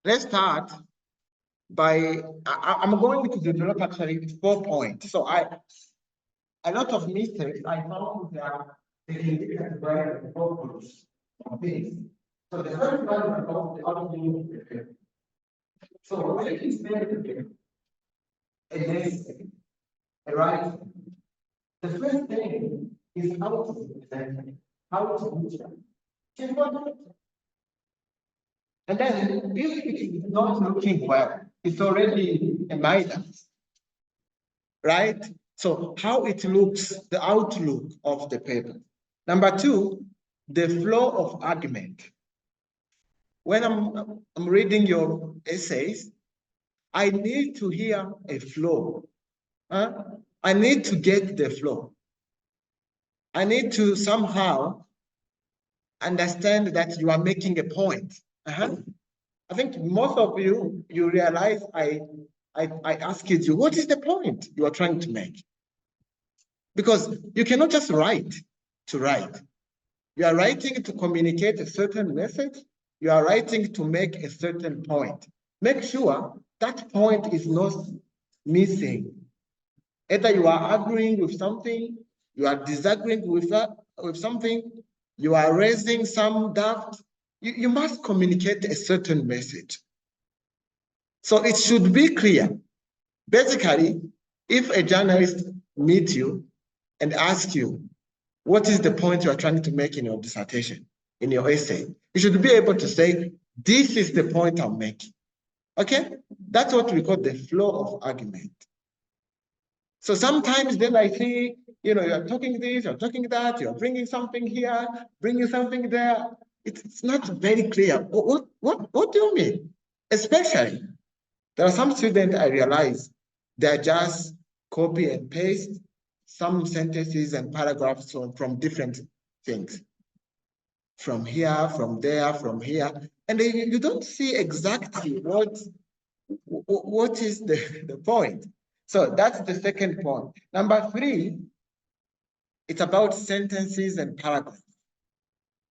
let's start by, I'm going to develop actually 4 points. So a lot of mistakes I found that they can be categorized in 4 groups of things. So the first one is about the outline of the paper. So what is there to do? A lesson, a writing. The first thing is how to present, how to present. And then if it is not looking well, it's already a minus, right? So how it looks, the outlook of the paper. Number 2, the flow of argument. When I'm reading your essays, I need to hear a flow. I need to get the flow. I need to somehow understand that you are making a point. I think most of you realize I asked you, what is the point you are trying to make? Because you cannot just write to write. You are writing to communicate a certain message. You are writing to make a certain point. Make sure that point is not missing. Either you are agreeing with something, you are disagreeing with something, you are raising some doubt. You must communicate a certain message. So it should be clear. Basically, if a journalist meets you and asks you, what is the point you are trying to make in your dissertation, in your essay? You should be able to say, this is the point I'm making. Okay? That's what we call the flow of argument. So sometimes then I see, you're talking this, you're talking that, you're bringing something here, bringing something there. It's not very clear. What do you mean? Especially, there are some students I realize they're just copy and paste some sentences and paragraphs from different things. From here, from there, from here. And you don't see exactly what is the point. So that's the second point. Number 3, it's about sentences and paragraphs.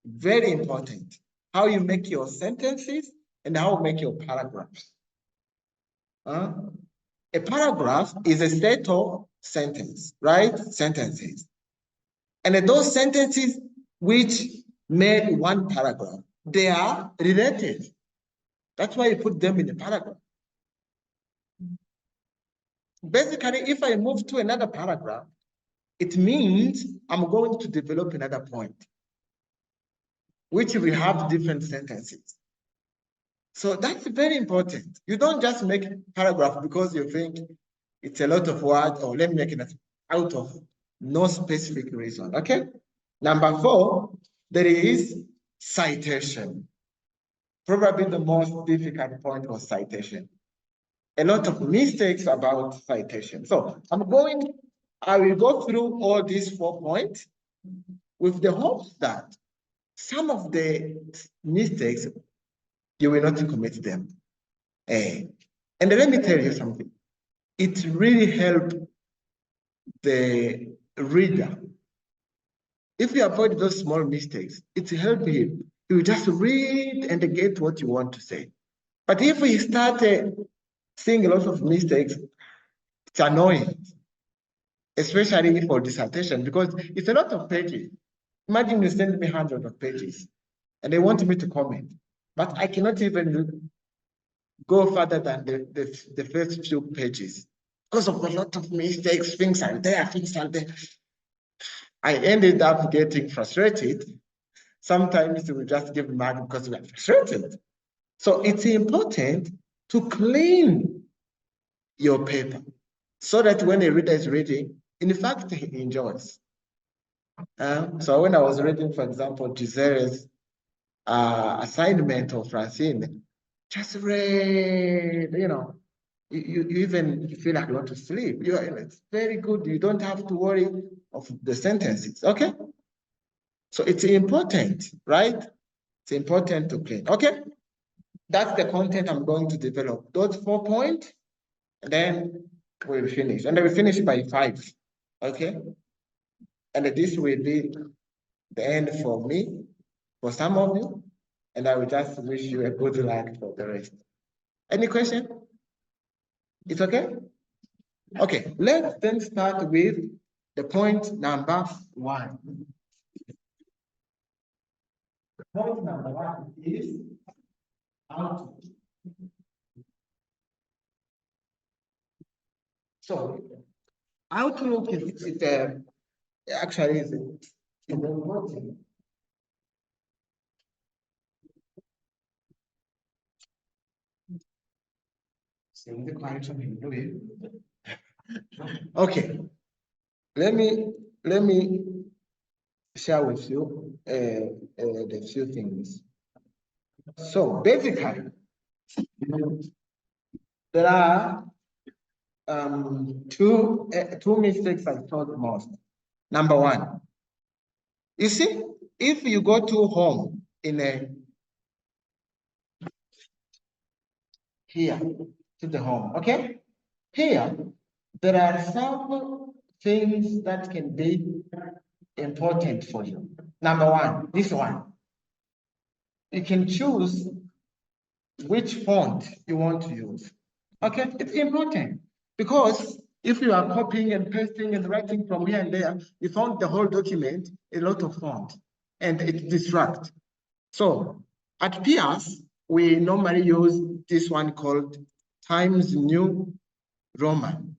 Very important. How you make your sentences and how you make your paragraphs. A paragraph is a set of sentences, right? Sentences. And those sentences which made one paragraph, they are related. That's why you put them in a paragraph. Basically, if I move to another paragraph, it means I'm going to develop another point, which will have different sentences. So that's very important. You don't just make a paragraph because you think it's a lot of words, or let me make it out of no specific reason, okay? Number 4, there is citation. Probably the most difficult point was citation. A lot of mistakes about citation. So I will go through all these 4 points with the hopes that some of the mistakes, you will not commit them. And let me tell you something. It really helps the reader. If you avoid those small mistakes, it helps him. You just read and get what you want to say. But if we start seeing a lot of mistakes, it's annoying, especially for dissertation, because it's a lot of pages. Imagine you send me hundreds of pages and they want me to comment, but I cannot even go further than the first few pages because of a lot of mistakes. Things are there, things are there. I ended up getting frustrated. Sometimes we just give mark because we are frustrated. So it's important to clean your paper so that when a reader is reading, in fact, he enjoys. So when I was reading, for example, Giselle's assignment of Francine, just read, you even feel like you want to sleep. It's very good. You don't have to worry of the sentences, okay? So it's important, right? It's important to clean, okay? That's the content I'm going to develop. Those 4 points, and then we'll finish. And then we'll finish by 5, okay? And this will be the end for me, for some of you, and I will just wish you a good luck for the rest. Any question? It's okay? Okay, let's then start with the point number 1. The point number 1 is outlook. So, outlook is actually is important. Okay, let me share with you the few things. So basically, there are two mistakes I thought most. Number 1, you see, if you go to home in a here to the home, okay? Here, there are some things that can be important for you. Number 1, this one. You can choose which font you want to use. Okay, it's important because if you are copying and pasting and writing from here and there, you found the whole document a lot of font and it distracts. So at PS, we normally use this one called Times New Roman.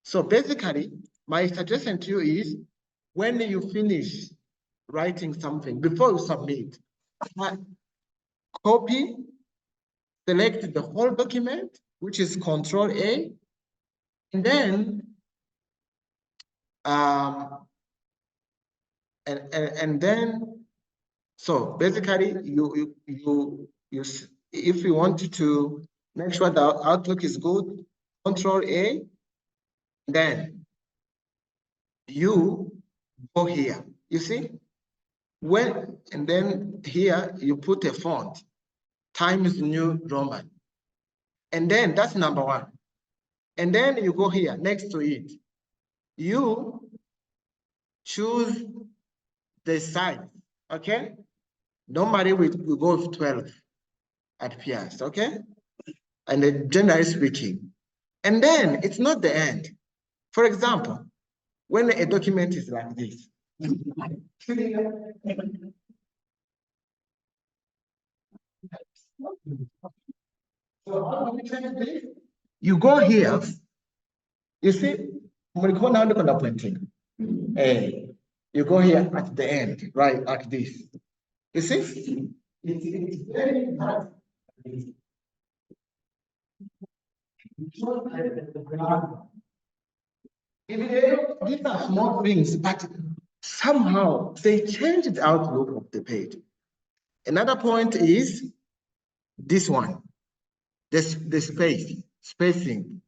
So basically, my suggestion to you is when you finish writing something, before you submit, copy, select the whole document, which is Control A, and then and then so basically you if you want to make sure the outlook is good, Control A, then you go here, you see, when, and then here you put a font, Times New Roman, and then that's number 1, and then you go here next to it, you choose the size, okay? Normally we go with 12 at PS, okay? And then generally speaking. And then it's not the end. For example, when a document is like this, you go here, you see, you go here at the end, right, like this. You see? It's very hard. These are small things, but somehow they change the outlook of the page. Another point is this one, the spacing.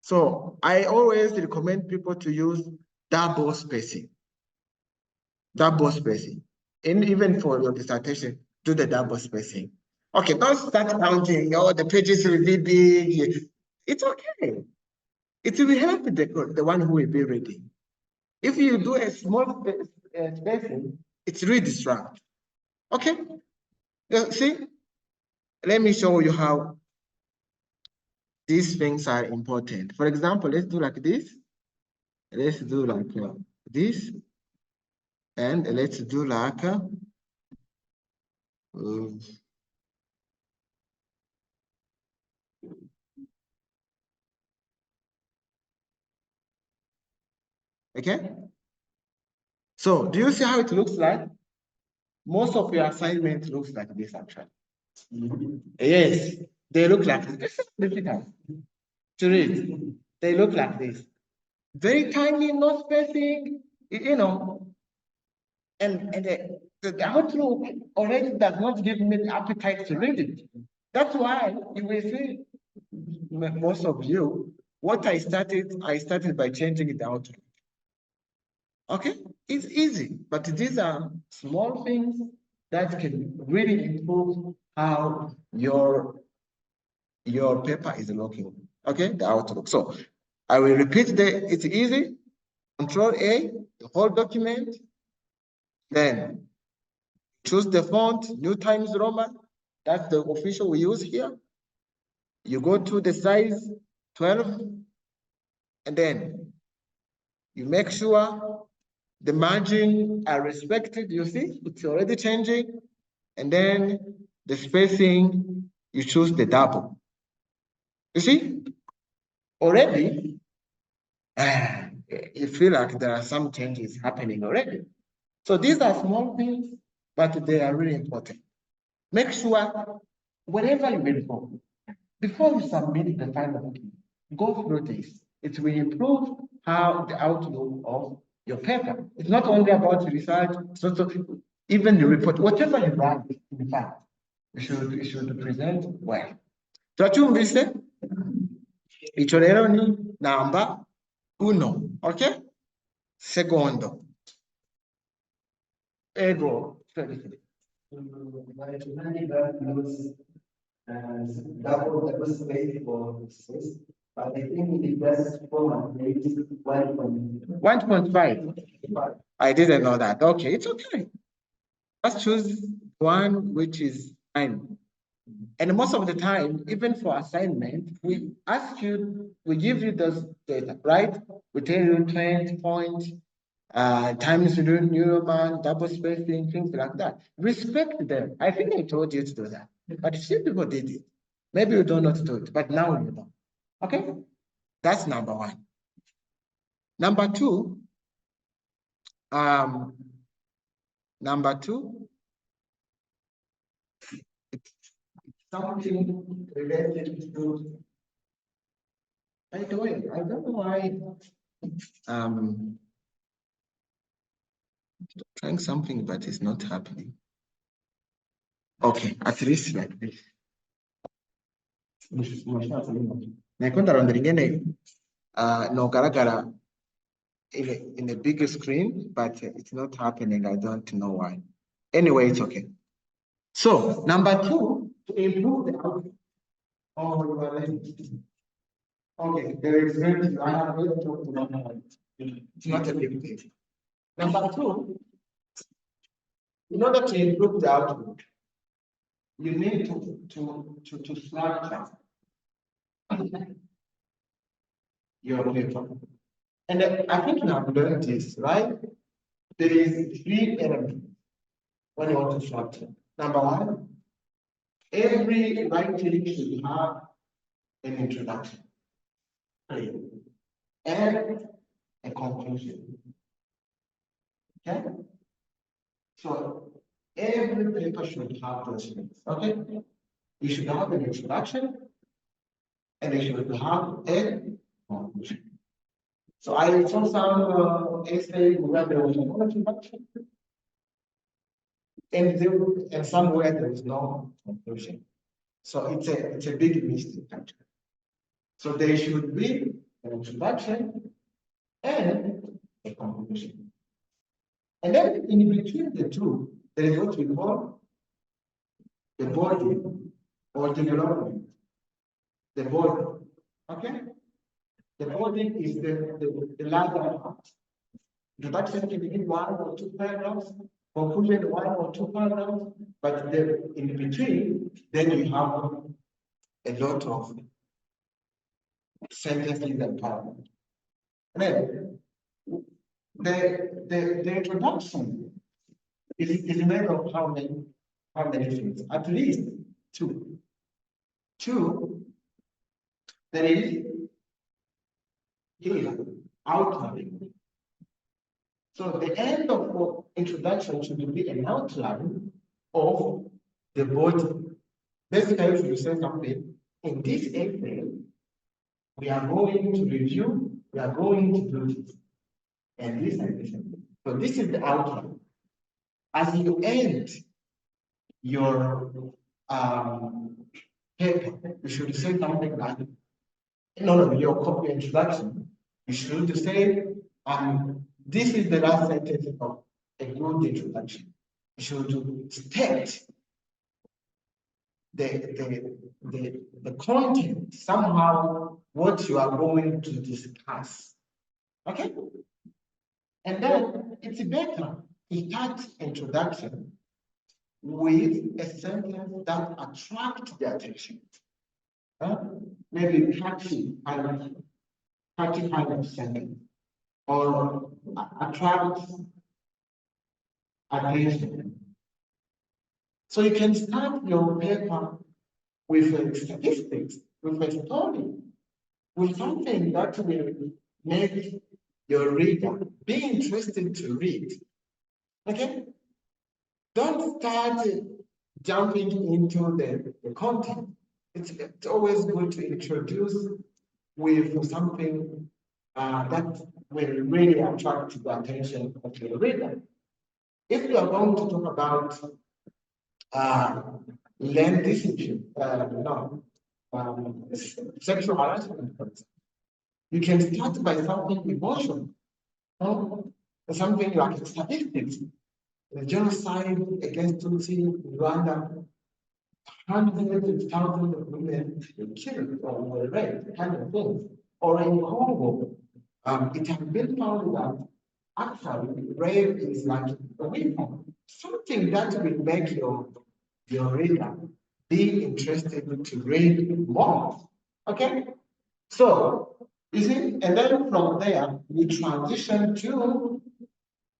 So I always recommend people to use double spacing. Double spacing. And even for your dissertation, do the double spacing. Okay, don't start counting, oh, the pages will be big. It's okay. It will help the one who will be reading. If you do a small spacing, it's really distract. Okay? See, let me show you how these things are important. For example, let's do like this. Let's do like this. And let's do like okay? So do you see how it looks like? Most of your assignment looks like this actually. Yes, they look like this. It's difficult to read. They look like this. Very tiny, no spacing, you know. And the outlook already does not give me the appetite to read it. That's why you will see most of you, what I started by changing the outlook. Okay, it's easy, but these are small things that can really improve how your paper is looking. Okay, the outlook. So I will repeat it's easy. Control A, the whole document. Then choose the font, New Times Roman. That's the official we use here. You go to the size 12, and then you make sure the margin are respected. You see, it's already changing. And then the spacing, you choose the double. You see, already, you feel like there are some changes happening already. So these are small things, but they are really important. Make sure wherever you will go, before you submit the final key, go through this. It will improve how the outlook of your paper. It's not only about research, it's also even the report, whatever you write, in fact, you should present well. Twacyumvise? Ico rero ni namba uno, okay? Secondo. Ego. Double space for space, but I think it does format maybe 1.5. I didn't know that. Okay, it's okay. Let's choose one which is fine. And most of the time, even for assignment, we ask you, we give you those data, right? We tell you 20 points, times Neuroman, double spacing, things like that. Respect them. I think I told you to do that, but few people did it. Maybe you don't know to do it, but now you know. Okay, that's number one. Number two, it's something related to. By the way, I don't know why. Trying something, but it's not happening. Okay, at least like this. Nakonda ringene no garagara in a bigger screen, but it's not happening. I don't know why. Anyway, it's okay. So number two, to improve the output. Okay, there is very I have already talked about that. It's not a big deal. Number two, in order to improve the output, you need to structure your paper. And I think you have learned this, right? There is three elements when you want to structure. Number one, every writing should have an introduction and a conclusion. Okay? So every paper should have those things. Okay? You should have an introduction and you should have a conclusion. So I saw some essay where there was no introduction and somewhere there is no conclusion. So it's a big mistake actually. So there should be an introduction and a conclusion. And then in between the two, there is what we call the body or development. The body. Okay? The body is the larger part. Introduction can begin 1 or 2 paragraphs, conclusion 1 or 2 paragraphs, but then in between, then you have a lot of sentences and paragraphs. And then the introduction is made of how many things? At least 2. 2, there is here outline. So the end of introduction should be an outline of the body. Basically, if you say something, in this essay, we are going to review, we are going to do this, and this and this. So this is the outline. As you end your paper, you should say something like, no, your copy introduction, you should say, this is the last sentence of a good introduction. You should state the content, somehow what you are going to discuss. Okay? And then it's better to start introduction with a sentence that attracts the attention. maybe catchy kind of sentence, or attract attention. So you can start your paper with statistics, with a story, with something that will make your reader be interested to read. Okay? Don't start jumping into the content. It's always good to introduce with something that will really attract the attention of the reader. If you are going to talk about learn discipline, sexual harassment, for example, you can start by something emotional, something like statistics. The genocide against Tutsi in Rwanda, hundreds of thousands of women were killed or were raped, kind of things. Or in Congo, it has been found that actually rape is like a weapon, something that will make your reader be interested to read more. Okay? So, you see, and then from there, we transition to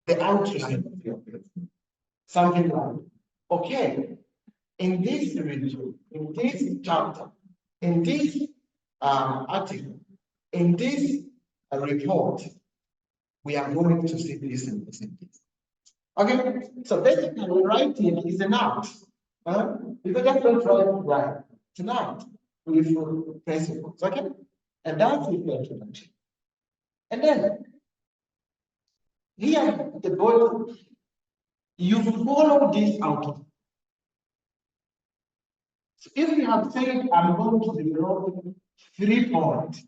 the outline of your paper. Something like, okay, in this review, in this chapter, in this article, in this report, we are going to see this and this and this. Okay, so basically writing is an art. You can just don't write it's an art with principles. Okay, and that's the introduction. And then here at the bottom, you follow this outline. So if you have said, I'm going to develop 3 points,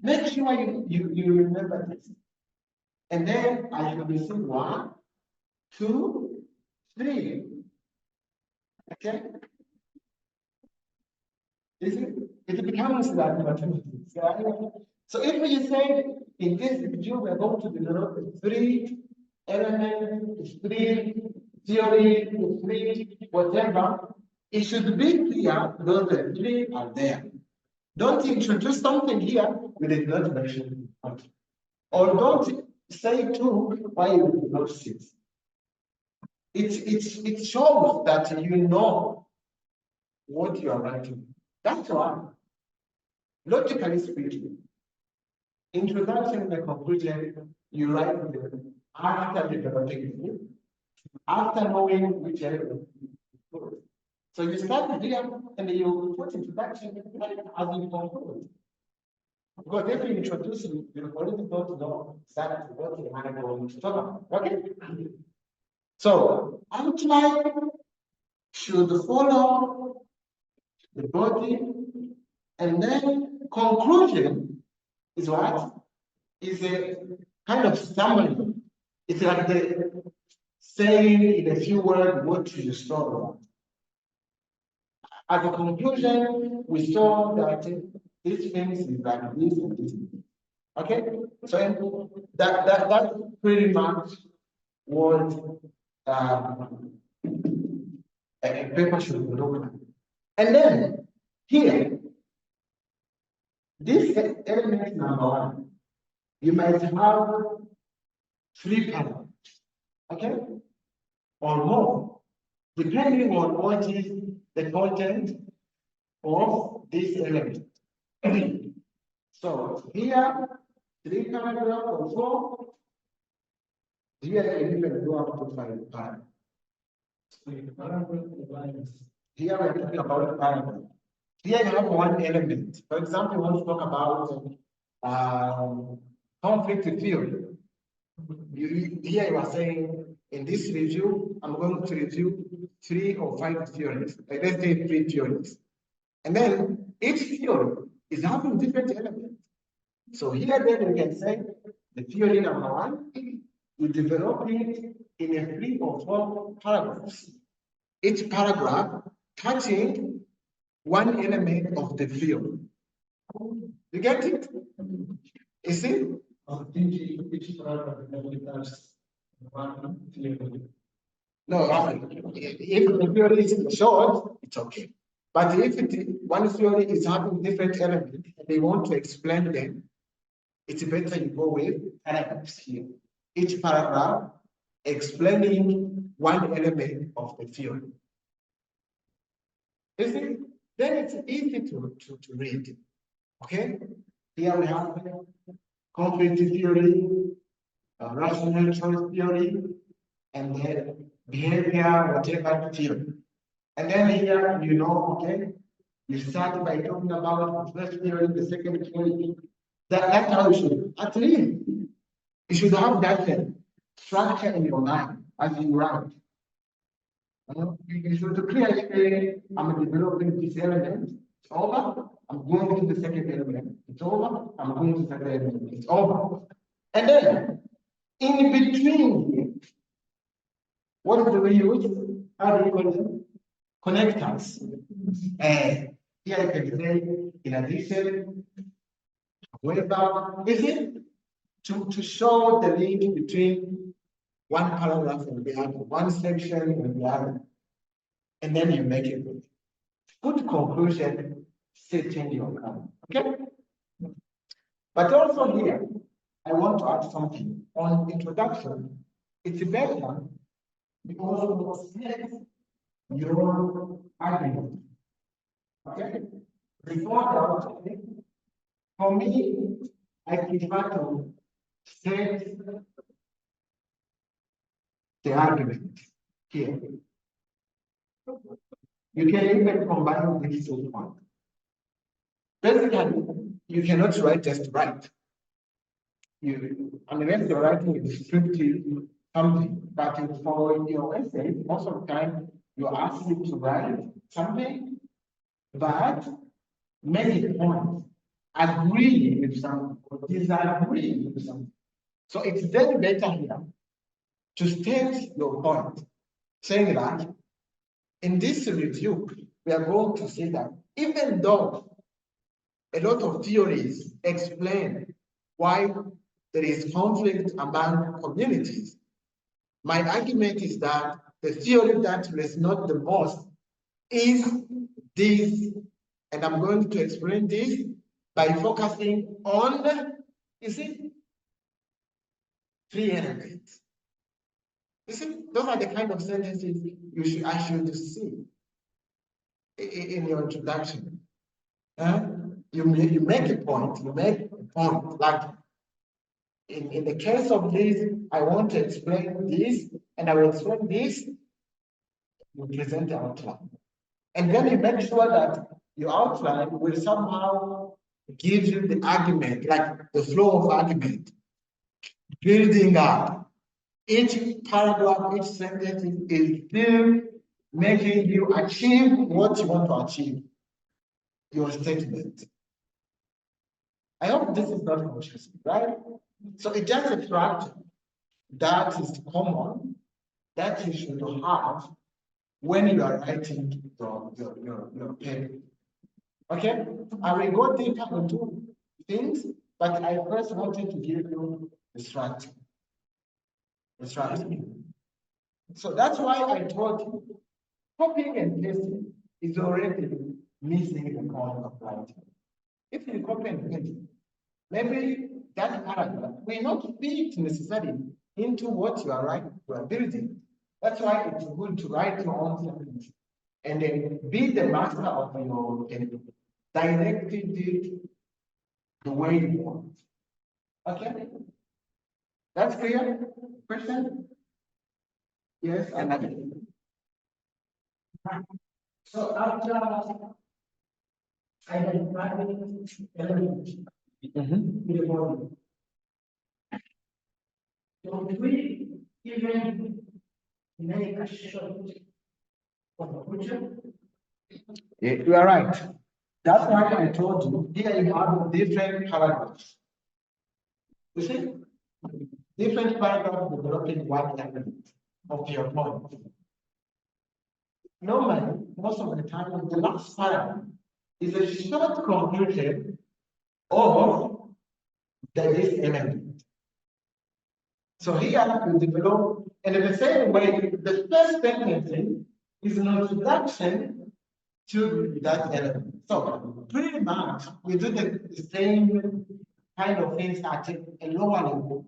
make sure you remember this. And then I should be saying 1, 2, 3. Okay? It becomes like mathematics. Right? So if you say in this video we're going to develop 3 elements, 3 theory, 3 whatever, it should be clear those 3 are there. Don't introduce something here we did not mention, or don't say 2 why you did not 6. It shows that you know what you are writing. That's why, logically speaking, introduction and the conclusion, you write them after developing it, after knowing which area. So you start here and you put introduction as you conclude. Because if you introduce it, you already don't know exactly what you are going to talk about. Okay? So outline should follow the body, and then conclusion is what? Is a kind of summary. It's like the saying in a few words what you saw. At the conclusion, we saw that this thing is like this and this. Okay? So that's pretty much what a paper should look like. And then here, this element number 1, you might have 3 paragraphs, okay, or more, depending on what is the content of this element. So here, 3 paragraphs or 4. Here you even go up to 5 paragraphs. Here we're talking about paragraph. Here you have 1 element. For example, you want to talk about conflict theory. Here you are saying, in this review, I'm going to review 3 or 5 theories. Like let's say 3 theories. And then each theory is having different elements. So here then you can say the theory number 1, you develop it in a 3 or 4 paragraphs. Each paragraph touching 1 element of the theory. You get it? You see? Each paragraph touches 1 theory. No, if the theory is short, it's okay. But if one theory is having different elements and they want to explain them, it's better you go with paragraphs here. Each paragraph explaining one element of the theory. Then it's easy to read. Okay? Here we have concrete theory, rational choice theory, and then behavior, whatever theory. And then here, okay, you start by talking about the first theory, the second theory. That's how you should, at least, you should have that structure in your mind as you write. You should clearly say, I'm developing this element, it's over. I'm going to the second element, it's over. I'm going to the third element, it's over. And then, in between here, what do we use? How do we call them? Connectors. And here you can say, in addition, however, is it to show the link between one paragraph and the other, one section and the other, and then you make it good. Good conclusion, setting your comment. Okay? But also here, I want to add something on introduction. It's better because you set your argument. Okay? Before that, for me, I prefer to set the argument here. You can even combine these two points. Basically, you cannot write just right. Unless you're writing a descriptive something, but for your essay, most of the time you're asked to write something, but make a point, agree with something, or disagree with something. So it's very better here to state your point, saying that in this review, we are going to say that even though a lot of theories explain why there is conflict among communities, my argument is that the theory that resonates the most is this, and I'm going to explain this by focusing on, you see, three elements. You see, those are the kind of sentences I should see in your introduction. You make a point, like in the case of this, I want to explain this, and I will explain this, you present the outline. And then you make sure that your outline will somehow give you the argument, like the flow of argument, building up. Each paragraph, each sentence is still making you achieve what you want to achieve, your statement. I hope this is not confusing, right? So it's just a structure that is common that you should have when you are writing your paper. Okay, I will go deeper into things, but I first wanted to give you the structure. So that's why I told you, copying and pasting is already missing the point of writing. If you copy and paste, maybe that paragraph will not fit necessarily into what you are building. That's why it's good to write your own sentence and then be the master of your directing it the way you want. Okay? That's clear? Question? Yes, another. So after identifying elements in the body, don't we even make a short conclusion? Yeah, you are right. That's why I told you, here you have different paragraphs. You see? Different paragraphs developing one element of your point. Normally, most of the time, the last paragraph is a short conclusion of this element. So here we develop, and in the same way, the first sentence is an introduction to that element. So pretty much we do the same kind of things at a lower level,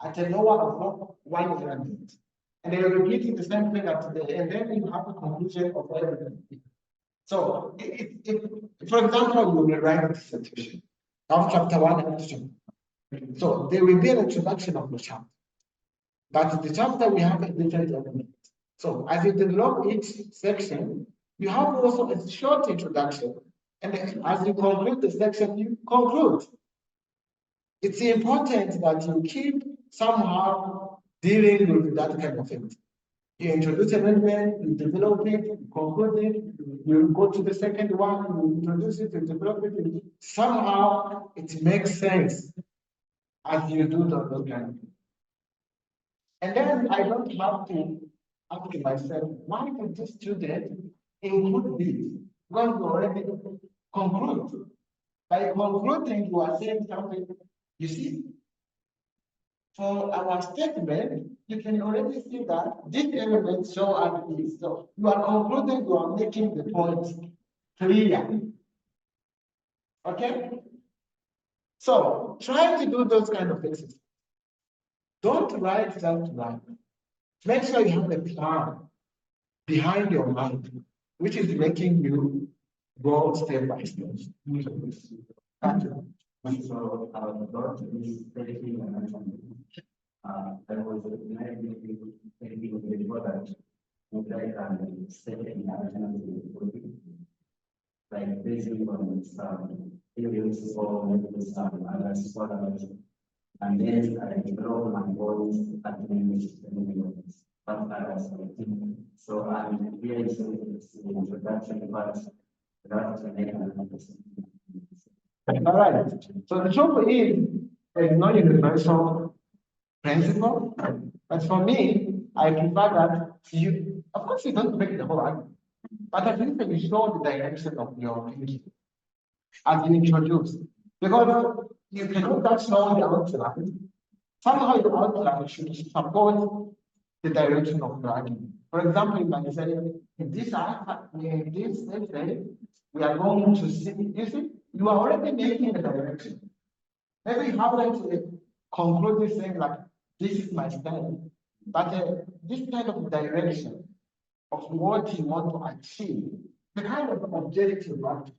at a lower of one element. And then you're repeating the same thing at the and then you have a conclusion of everything. So for example, you will write a dissertation of chapter 1 and chapter 2. So there will be an introduction of the chapter. But the chapter we have a different element. So as you develop each section, you have also a short introduction. And then as you conclude the section, you conclude. It's important that you keep somehow dealing with that kind of thing. You introduce an element, you develop it, you conclude it, you go to the second one, you introduce it, you develop it. Somehow it makes sense as you do those kind of things. And then I don't have to ask myself, why did the student include this? Because you already conclude. By concluding, you are saying something. You see, for our statement, you can already see that this element show and this. So you are concluding, you are making the point clear. Okay? So try to do those kind of exercises. Don't write just write. Make sure you have a plan behind your mind, which is making you go step by step. Thank you. So, God is taking there was taking before that, and setting like basically on some theories or maybe some other scholars. And then I develop my voice at the so I'm here in the introduction, but that's to make an All right. So the truth is not universal principle, but for me, I prefer that you, of course, you don't break the whole argument, but at least you show the direction of your thinking as you introduce, because you cannot just show the outline. Somehow the outline should support the direction of the argument. For example, you might say, in this essay, we are going to see, you see, you are already making a direction. Maybe you haven't concluded saying like, this is my stand, but this kind of direction of what you want to achieve, the kind of objective, right?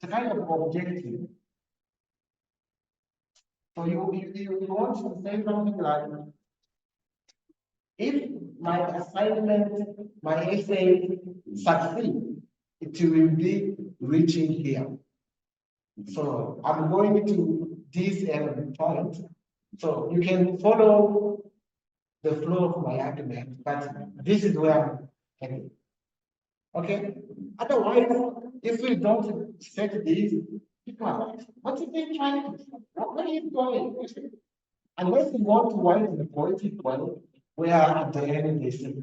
The kind of objective. So you want to say something like, if my assignment, my essay succeed, it will be reaching here. So I'm going to this point. So you can follow the flow of my argument, but this is where I'm heading. Okay? Otherwise, if we don't set this, people are like, what is he trying to do? Where are you going? Unless you want to write the poetic one, where at the end they say,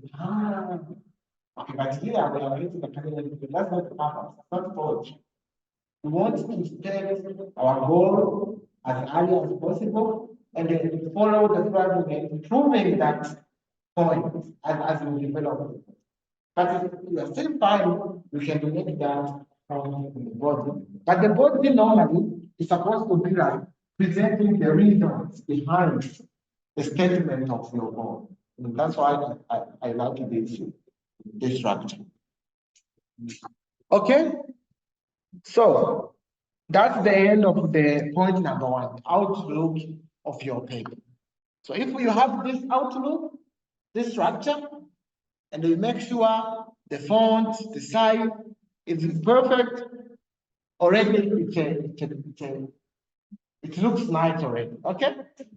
okay, but here we are writing the academic, that's not the purpose, not poetry. We want to set our goal as early as possible and then follow the fragment, proving that point as we develop it. But if you are still fine, we can make that from the body. But the body normally is supposed to be like presenting the reasons behind the statement of your goal. And that's why I like this structure. Okay? So that's the end of the point number 1, outlook of your paper. So if you have this outlook, this structure, and you make sure the font, the size is perfect, already it looks nice already. Okay?